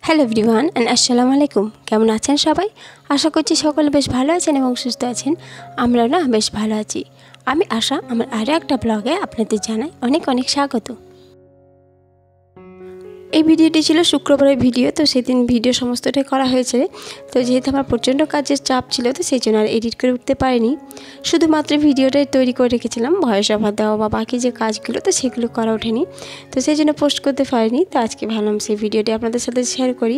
Hello everyone and আসসালামু আলাইকুম। কেমন আছেন সবাই? আশা করছি সকলে বেশ ভালো আছেন এবং সুস্থ আছেন। আমরাও বেশ ভালো আছি। আমি আশা আমার আরও একটা ব্লগে আপনাদের জানাই অনেক অনেক স্বাগত। এই ভিডিওটি ছিল শুক্রবারের ভিডিও, তো সেদিন ভিডিও সমস্তটাই করা হয়েছে। তো যেহেতু আমার প্রচণ্ড কাজের চাপ ছিল, তো সেই জন্য আর এডিট করে উঠতে পারিনি। শুধুমাত্র ভিডিওটাই তৈরি করে রেখেছিলাম, ভয়েস ওভার দেওয়া বা বাকি যে কাজগুলো তো সেগুলো করা ওঠেনি, তো সেই জন্য পোস্ট করতে পারিনি। তো আজকে ভাবলাম সেই ভিডিওটি আপনাদের সাথে শেয়ার করি।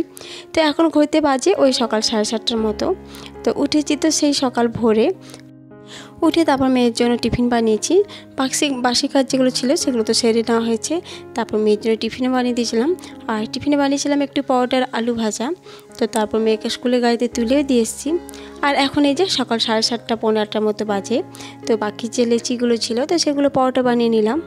তো এখন ঘুরতে বাজে ওই সকাল 7:30টার মতো। তো উঠেছি তো সেই সকাল ভোরে, উঠে তারপর মেয়ের জন্য টিফিন বানিয়েছি। বাসি কাজ যেগুলো ছিল সেগুলো তো সেরে নেওয়া হয়েছে। তারপর মেয়ের জন্য টিফিনে বানিয়ে দিয়েছিলাম, আর টিফিনে বানিয়েছিলাম একটু পরোটার আলু ভাজা। তো তারপর মেয়েকে স্কুলের গাড়িতে তুলেও দিয়ে এসেছি। আর এখন এই যে সকাল 7:30 পৌনে 8টার মতো বাজে। তো বাকি যে লেচিগুলো ছিল তো সেগুলো পরোটা বানিয়ে নিলাম।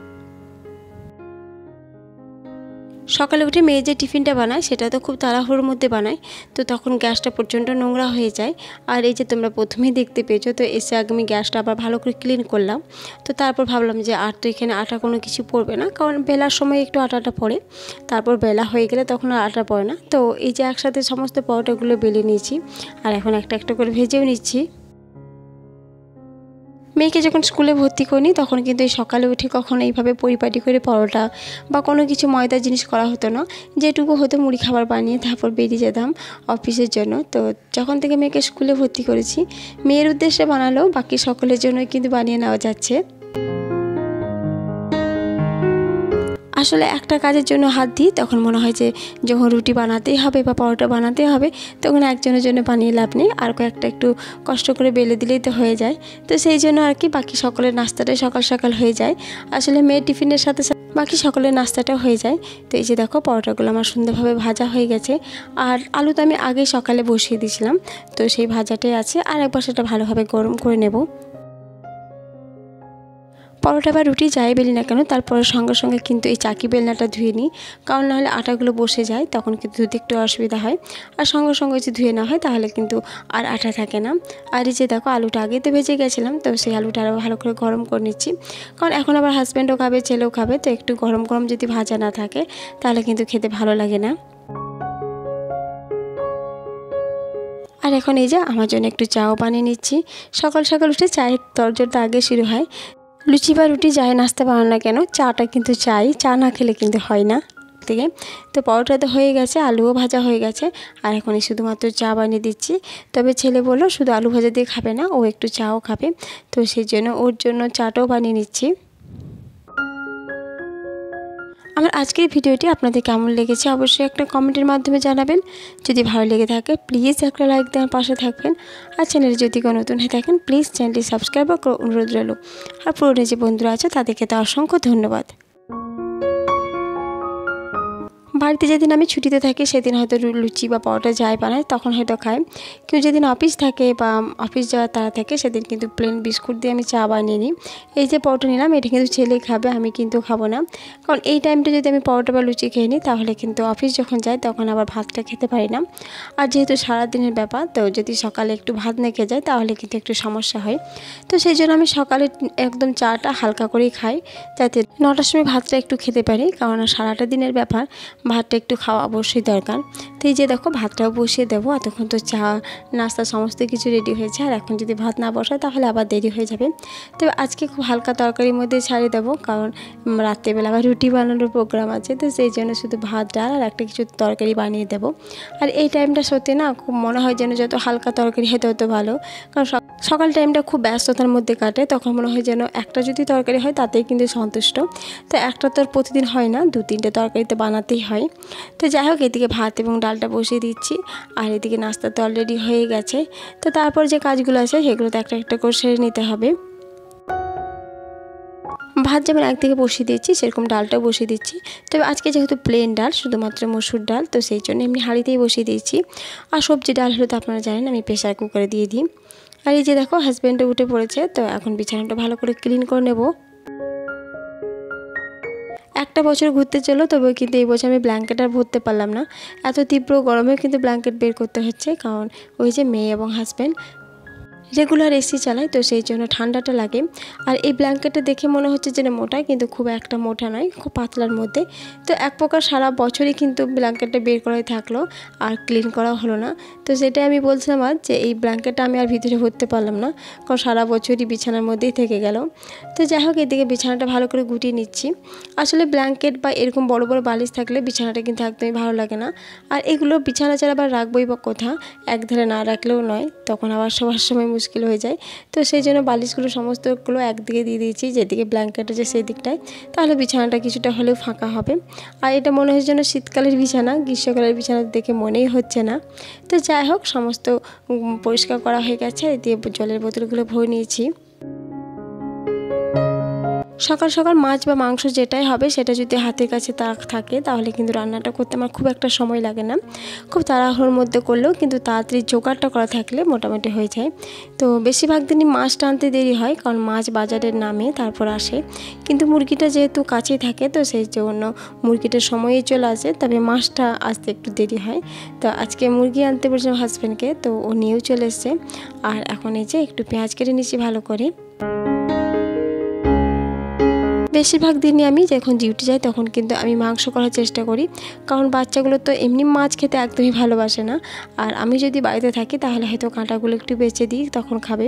সকালে উঠে মেয়ে যে টিফিনটা বানায় সেটা তো খুব তাড়াহুড়োর মধ্যে বানায়, তো তখন গ্যাসটা প্রচণ্ড নোংরা হয়ে যায়। আর এই যে তোমরা প্রথমেই দেখতে পেয়েছো, তো এসে আগে আমি গ্যাসটা আবার ভালো করে ক্লিন করলাম। তো তারপর ভাবলাম যে আর তো এখানে আটা কোনো কিছু পড়বে না, কারণ বেলার সময় একটু আটাটা পড়ে, তারপর বেলা হয়ে গেলে তখন আর আটা পড়ে না। তো এই যে একসাথে সমস্ত পরোটাগুলো বেলে নিয়েছি, আর এখন একটা একটা করে ভেজেও নিচ্ছি। মেয়েকে যখন স্কুলে ভর্তি করিনি তখন কিন্তু এই সকালে উঠে কখনো এইভাবে পরিপাটি করে পরোটা বা কোনো কিছু ময়দার জিনিস করা হতো না। যেটুকু হতো মুড়ি খাবার বানিয়ে তারপর বেরিয়ে যেতাম অফিসের জন্য। তো যখন থেকে মেয়েকে স্কুলে ভর্তি করেছি, মেয়ের উদ্দেশ্যে বানালেও বাকি সকলের জন্যই কিন্তু বানিয়ে নেওয়া যাচ্ছে। আসলে একটা কাজের জন্য হাত দিই তখন মনে হয় যে যখন রুটি বানাতেই হবে বা পরোটা বানাতেই হবে, তখন একজনের জন্য বানিয়ে লাভ নেই, আর কয়েকটা একটু কষ্ট করে বেলে দিলেই তো হয়ে যায়। তো সেই জন্য আর কি বাকি সকলের নাস্তাটাই সকাল সকাল হয়ে যায়। আসলে মেয়ের টিফিনের সাথে সাথে বাকি সকলের নাস্তাটাও হয়ে যায়। তো এই যে দেখো পরোটাগুলো আমার সুন্দরভাবে ভাজা হয়ে গেছে, আর আলু তো আমি আগেই সকালে বসিয়ে দিয়েছিলাম, তো সেই ভাজাটাই আছে, আর একবার সেটা ভালোভাবে গরম করে নেব। পরোটা বা রুটি যাই বেলি না কেন তারপরে সঙ্গে সঙ্গে কিন্তু এই চাকি বেলনাটা ধুয়ে নিই, কারণ নাহলে আটাগুলো বসে যায়, তখন কিন্তু ধুতে একটু অসুবিধা হয়। আর সঙ্গে সঙ্গে যদি ধুয়ে না হয় তাহলে কিন্তু আর আটা থাকে না। আর এই যে দেখো আলুটা আগেই তো ভেজে গেছিলাম, তো সেই আলুটা আরও ভালো করে গরম করে নিচ্ছি, কারণ এখন আবার হাজব্যান্ডও খাবে, ছেলেও খাবে, তো একটু গরম গরম যদি ভাজা না থাকে তাহলে কিন্তু খেতে ভালো লাগে না। আর এখন এই যে আমার জন্য একটু চাও বানিয়ে নিচ্ছি। সকাল সকাল উঠে চায়ের তরজোরটা আগে শুরু হয়। লুচি বা রুটি যাই নাস্তা বানানো না কেন, চাটা কিন্তু চাই, চা না খেলে কিন্তু হয় না থেকে। তো পরোটা তো হয়ে গেছে, আলুও ভাজা হয়ে গেছে, আর এখন শুধুমাত্র চা বানিয়ে দিচ্ছি। তবে ছেলে বললো শুধু আলু ভাজা দিয়ে খাবে না, ও একটু চাও খাবে, তো সেই জন্য ওর জন্য চাটাও বানিয়ে নিচ্ছি। আমার আজকের ভিডিওটি আপনাদের কেমন লেগেছে অবশ্যই একটা কমেন্টের মাধ্যমে জানাবেন। যদি ভালো লেগে থাকে প্লিজ একটা লাইক দেওয়ার পাশে থাকবেন, আর চ্যানেলে যদি কোনো নতুন হয়ে থাকেন প্লিজ চ্যানেলটি সাবস্ক্রাইব করে অনুরোধ রইল। আর পুরনো যে বন্ধুরা আছে তাদেরকে তো অসংখ্য ধন্যবাদ। বাড়িতে যেদিন আমি ছুটিতে থাকি সেদিন হয়তো লুচি বা পরোটা যাই বানাই তখন হয়তো খাই, কিন্তু যেদিন অফিস থাকে বা অফিস যাওয়ার তাড়া থাকে সেদিন কিন্তু প্লেন বিস্কুট দিয়ে আমি চা বানিয়ে নিই। এই যে পরোটা নিলাম এটা কিন্তু ছেলে খাবে, আমি কিন্তু খাবো না, কারণ এই টাইমটা যদি আমি পরোটা বা লুচি খেয়ে নিই তাহলে কিন্তু অফিস যখন যাই তখন আবার ভাতটা খেতে পারি না। আর যেহেতু সারাদিনের ব্যাপার, তো যদি সকালে একটু ভাত না খেয়ে যায় তাহলে কিন্তু একটু সমস্যা হয়। তো সেই জন্য আমি সকালে একদম চাটা হালকা করেই খাই, যাতে 9টার সময় ভাতটা একটু খেতে পারি, কারণ সারাটা দিনের ব্যাপার ভাতটা একটু খাওয়া অবশ্যই দরকার। তো এই যে দেখো ভাতটাও বসিয়ে দেবো, এতক্ষণ তো চা নাস্তা সমস্ত কিছু রেডি হয়েছে, আর এখন যদি ভাত না বসায় তাহলে আবার দেরি হয়ে যাবে। তবে আজকে খুব হালকা তরকারির মধ্যে ছাড়িয়ে দেবো, কারণ রাত্রেবেলা আবার রুটি বানানোর প্রোগ্রাম আছে, তো সেই জন্য শুধু ভাত ডাল আর একটা কিছু তরকারি বানিয়ে দেবো। আর এই টাইমটা সত্যি না খুব মনে হয় যেন যত হালকা তরকারি হয় তত ভালো, কারণ সকাল টাইমটা খুব ব্যস্ততার মধ্যে কাটে, তখন মনে হয় যেন একটা যদি তরকারি হয় তাতেই কিন্তু সন্তুষ্ট। তো একটা তো প্রতিদিন হয় না, 2-3টে তরকারি তো বানাতেই হয়। তো যাই হোক এদিকে ভাত এবং ডালটা বসিয়ে দিচ্ছি, আর এদিকে নাস্তা তো অলরেডি হয়ে গেছে। তো তারপর যে কাজগুলো আছে সেগুলো তো একটা একটা করে সেরে নিতে হবে। ভাত যেমন একদিকে বসিয়ে দিচ্ছি সেরকম ডালটাও বসিয়ে দিচ্ছি। তবে আজকে যেহেতু প্লেন ডাল শুধুমাত্র মসুর ডাল, তো সেই জন্য এমনি হাঁড়িতেই বসিয়ে দিয়েছি। আর সবজি ডাল হলে তো আপনারা জানেন আমি প্রেসার কুকারে দিয়ে দিই। আর এই যে দেখো হাজব্যান্ডও উঠে পড়েছে, তো এখন বিছানাটা ভালো করে ক্লিন করে নেব। একটা বছর ঘুরতে চলো, তবে কিন্তু এই বছর আমি ব্ল্যাঙ্কেট আর ভরতে পারলাম না, এত তীব্র গরমেও কিন্তু ব্ল্যাঙ্কেট বের করতে হচ্ছে, কারণ ওই যে মেয়ে এবং হাজব্যান্ড রেগুলার এসি চালাই, তো সেই জন্য ঠান্ডাটা লাগে। আর এই ব্ল্যাঙ্কেটটা দেখে মনে হচ্ছে যে মোটা, কিন্তু খুব একটা মোটা নয়, খুব পাতলার মধ্যে। তো এক প্রকার সারা বছরই কিন্তু ব্ল্যাঙ্কেটটা বের করাই থাকলো আর ক্লিন করা হলো না। তো সেটাই আমি বলছিলাম আজ যে এই ব্ল্যাঙ্কেটটা আমি আর ভিতরে ভরতে পারলাম না, কারণ সারা বছরই বিছানার মধ্যেই থেকে গেল। তো যাই হোক, এদিকে বিছানাটা ভালো করে গুটিয়ে নিচ্ছি। আসলে ব্ল্যাঙ্কেট বা এরকম বড় বড় বালিশ থাকলে বিছানাটা কিন্তু একদমই ভালো লাগে না। আর এগুলো বিছানা ছাড়া আবার রাখবোই বা কোথা, একধারে না রাখলেও নয়, তখন আবার সবার সময় মুশকিল হয়ে যায়। তো সেই জন্য বালিশগুলো সমস্তগুলো একদিকে দিয়ে দিয়েছি, যেদিকে ব্ল্যাঙ্কেট আছে সেই দিকটায়, তাহলে বিছানাটা কিছুটা হলেও ফাঁকা হবে। আর এটা মনে হচ্ছে যেন শীতকালের বিছানা, গ্রীষ্মকালের বিছানা দেখে মনেই হচ্ছে না। তো যাই হোক, সমস্ত পরিষ্কার করা হয়ে গেছে। দিয়ে জলের বোতলগুলো ভরে নিয়েছি। সকাল সকাল মাছ বা মাংস যেটাই হবে সেটা যদি হাতের কাছে থাকে তাহলে কিন্তু রান্নাটা করতে আমার খুব একটা সময় লাগে না। খুব তাড়াহুড়োর মধ্যে করলেও কিন্তু তাড়াতাড়ি জোগাড়টা করা থাকলে মোটামুটি হয়ে যায়। তো বেশিরভাগ দিনই মাছটা আনতে দেরি হয়, কারণ মাছ বাজারের নামে তারপর আসে। কিন্তু মুরগিটা যেহেতু কাছেই থাকে, তো সেই জন্য মুরগিটার সময়ই চলে আসে, তবে মাছটা আসতে একটু দেরি হয়। তো আজকে মুরগি আনতে বলছিলাম হাজব্যান্ডকে, তো ও নিয়েও চলে এসছে। আর এখন এই যে একটু পেঁয়াজ কেটে নিচ্ছি ভালো করে। বেশিরভাগ দিনই আমি যখন ডিউটি যাই তখন কিন্তু আমি মাংস করার চেষ্টা করি, কারণ বাচ্চাগুলো তো এমনি মাছ খেতে একদমই ভালোবাসে না। আর আমি যদি বাড়িতে থাকি তাহলে হয়তো কাঁটাগুলো একটু বেছে দিই, তখন খাবে।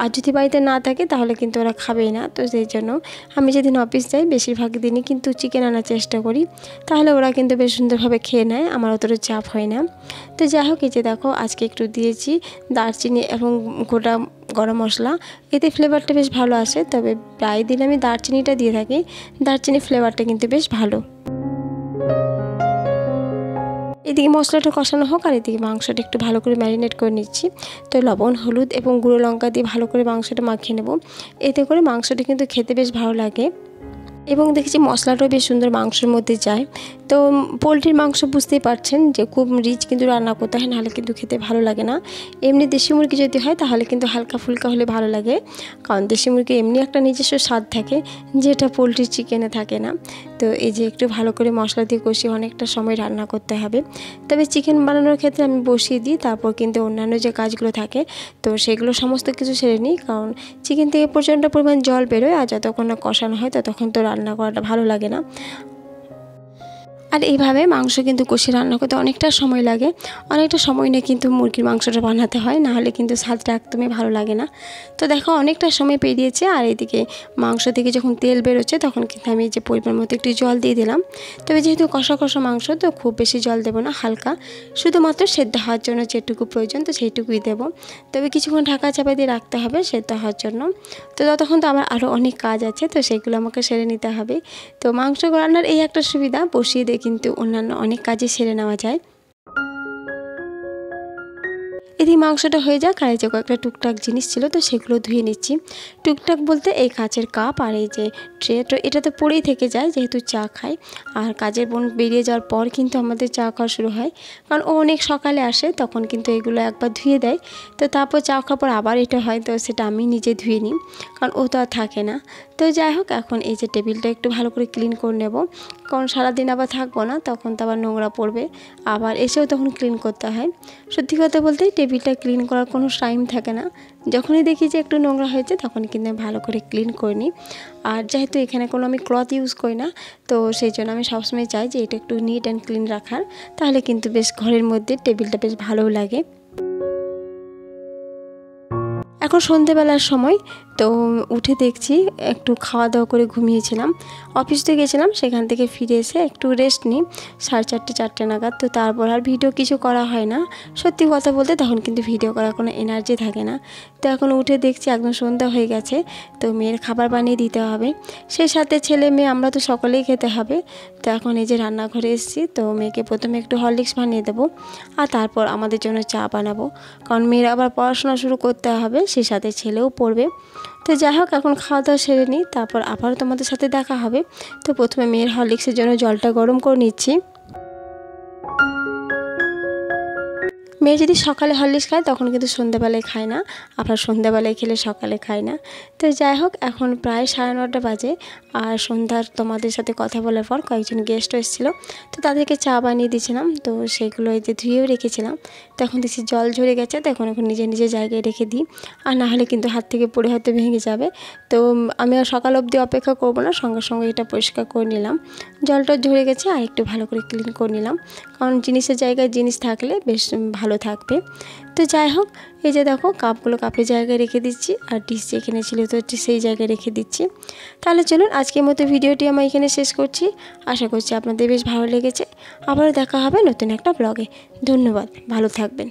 আর যদি বাড়িতে না থাকে তাহলে কিন্তু ওরা খাবেই না। তো সেই জন্য আমি যেদিন অফিস যাই বেশিরভাগ দিনই কিন্তু চিকেন আনার চেষ্টা করি, তাহলে ওরা কিন্তু বেশ সুন্দরভাবে খেয়ে নেয়, আমার অতটা চাপ হয় না। তো যাই হোক, এই যে দেখো আজকে একটু দিয়েছি দারচিনি এবং গোটা গরম মশলা, এতে ফ্লেভারটা বেশ ভালো আসে। তবে প্রায় দিন আমি দারচিনিটা দিয়ে থাকি, দারচিনি ফ্লেভারটা কিন্তু বেশ ভালো। এদিকে মশলাটা কষানো হোক, আর এদিকে মাংসটা একটু ভালো করে ম্যারিনেট করে নিচ্ছি। তো লবণ, হলুদ এবং গুঁড়ো লঙ্কা দিয়ে ভালো করে মাংসটা মাখিয়ে নেব, এতে করে মাংসটা কিন্তু খেতে বেশ ভালো লাগে। এবং দেখেছি মশলাটাও বেশ সুন্দর মাংসের মধ্যে যায়। তো পোলট্রির মাংস বুঝতেই পারছেন যে খুব রিচ কিন্তু রান্না করতে হয়, নাহলে কিন্তু খেতে ভালো লাগে না। এমনি দেশি মুরগি যদি হয় তাহলে কিন্তু হালকা ফুলকা হলে ভালো লাগে, কারণ দেশি মুরগি এমনি একটা নিজস্ব স্বাদ থাকে, যেটা পোলট্রির চিকেনে থাকে না। তো এই যে একটু ভালো করে মশলা দিয়ে কষিয়ে অনেকটা সময় রান্না করতে হবে। তবে চিকেন বানানোর ক্ষেত্রে আমি বসিয়ে দিই, তারপর কিন্তু অন্যান্য যে কাজগুলো থাকে তো সেগুলো সমস্ত কিছু সেরে নিই, কারণ চিকেন থেকে প্রচণ্ড পরিমাণ জল বেরোয়, আর যতক্ষণ না কষানো হয় ততক্ষণ তো রান্না করাটা ভালো লাগে না। আর এইভাবে মাংস কিন্তু কষিয়ে রান্না করতে অনেকটা সময় লাগে, অনেকটা সময় নিয়ে কিন্তু মুরগির মাংসটা বানাতে হয়, নাহলে কিন্তু স্বাদটা একদমই ভালো লাগে না। তো দেখো অনেকটা সময় পেরিয়েছে, আর এদিকে মাংস থেকে যখন তেল বেরোচ্ছে তখন কিন্তু আমি যে পরিমাণ মতো একটু জল দিয়ে দিলাম। তবে যেহেতু কষা কষা মাংস, তো খুব বেশি জল দেবো না, হালকা শুধুমাত্র সেদ্ধ হওয়ার জন্য যেটুকু প্রয়োজন তো সেইটুকুই দেবো। তবে কিছুক্ষণ ঢাকা চাপা দিয়ে রাখতে হবে সেদ্ধ হওয়ার জন্য। তো ততক্ষণ তো আমার আরও অনেক কাজ আছে, তো সেগুলো আমাকে সেরে নিতে হবে। তো মাংস রান্নার এই একটা সুবিধা, বসিয়ে দিয়ে কিন্তু অন্যান্য অনেক কাজে সেরে নেওয়া যায়। এদিকে মাংসটা হয়ে যাক, আর এই যে কয়েকটা টুকটাক জিনিস ছিল তো সেগুলো ধুয়ে নিচ্ছি। টুকটাক বলতে এই কাচের কাপ আর এই যে ট্রে, তো এটা তো পড়েই থেকে যায় যেহেতু চা খাই। আর কাজের বোন বেরিয়ে যাওয়ার পর কিন্তু আমাদের চা খাওয়া শুরু হয়, কারণ ও অনেক সকালে আসে, তখন কিন্তু এগুলো একবার ধুয়ে দেয়। তো তারপর চা খাওয়ার পর আবার এটা হয়, তো সেটা আমি নিজে ধুয়ে নিই, কারণ ও তো আর থাকে না। তো যাই হোক, এখন এই যে টেবিলটা একটু ভালো করে ক্লিন করে নেব, কারণ সারাদিন আবার থাকবো না, তখন তো আবার নোংরা পড়বে, আবার এসেও তখন ক্লিন করতে হয়। সত্যি কথা বলতে টেবিলটা ক্লিন করার কোনো টাইম থাকে না, যখনই দেখি যে একটু নোংরা হয়েছে তখন কিন্তু আমি ভালো করে ক্লিন করে নিই। আর যেহেতু এখানে কোনো আমি ক্লথ ইউজ করি না, তো সেই জন্য আমি সবসময় চাই যে এটা একটু নিট অ্যান্ড ক্লিন রাখার, তাহলে কিন্তু বেশ ঘরের মধ্যে টেবিলটা বেশ ভালোও লাগে। এখন সন্ধেবেলার সময়, তো উঠে দেখছি একটু খাওয়া দাওয়া করে ঘুমিয়েছিলাম, অফিসে গেছিলাম, সেখান থেকে ফিরে এসে একটু রেস্ট নিই 4:30 4টে নাগাদ। তো তারপর আর ভিডিও কিছু করা হয় না, সত্যি কথা বলতে তখন কিন্তু ভিডিও করার কোনো এনার্জি থাকে না। তো এখন উঠে দেখছি একদম সন্ধ্যা হয়ে গেছে, তো মেয়ের খাবার বানিয়ে দিতে হবে, সেই সাথে ছেলে মেয়ে আমরা তো সকলেই খেতে হবে। তো এখন এই যে রান্নাঘরে এসেছি, তো মেয়েকে প্রথমে একটু হরলিক্স বানিয়ে দেবো, আর তারপর আমাদের জন্য চা বানাবো, কারণ মেয়ের আবার পড়াশোনা শুরু করতে হবে, সেই সাথে ছেলেও পড়বে। তো যাই হোক, এখন খাওয়া দাওয়া সেরে নিই, তারপর আবারও তোমাদের সাথে দেখা হবে। তো প্রথমে মেয়ের হরলিক্সের জন্য জলটা গরম করে নিচ্ছি। মেয়ে যদি সকালে হরলিক্স খায় তখন কিন্তু সন্ধ্যাবেলায় খায় না, আবার সন্ধ্যাবেলায় খেলে সকালে খায় না। তো যাই হোক, এখন প্রায় 9:30 বাজে। আর সন্ধ্যার তোমাদের সাথে কথা বলার পর কয়েকজন গেস্টও এসেছিলো, তো তাদেরকে চা বানিয়ে দিয়েছিলাম। তো সেগুলো এই যে ধুয়েও রেখেছিলাম। তখন দেখছি জল ঝরে গেছে, তখন এখন নিজের নিজের জায়গায় রেখে দিই, আর না হলে কিন্তু হাত থেকে পড়ে হয়তো ভেঙে যাবে। তো আমি আর সকাল অবধি অপেক্ষা করব না, সঙ্গে সঙ্গে এটা পরিষ্কার করে নিলাম। জলটা ঝরে গেছে, আর একটু ভালো করে ক্লিন করে নিলাম, কারণ জিনিসের জায়গায় জিনিস থাকলে বেশ ভালো থাকবে। তো যাই হোক, এই যে দেখো কাপগুলো কাপের জায়গায় রেখে দিচ্ছি, আর ডিশ যেখানে ছিল তো সেই জায়গায় রেখে দিচ্ছি। তাহলে চলুন আজকের মতো ভিডিওটি আমি এখানে শেষ করছি। আশা করছি আপনাদের বেশ ভালো লেগেছে। আবারও দেখা হবে নতুন একটা ব্লগে। ধন্যবাদ, ভালো থাকবেন।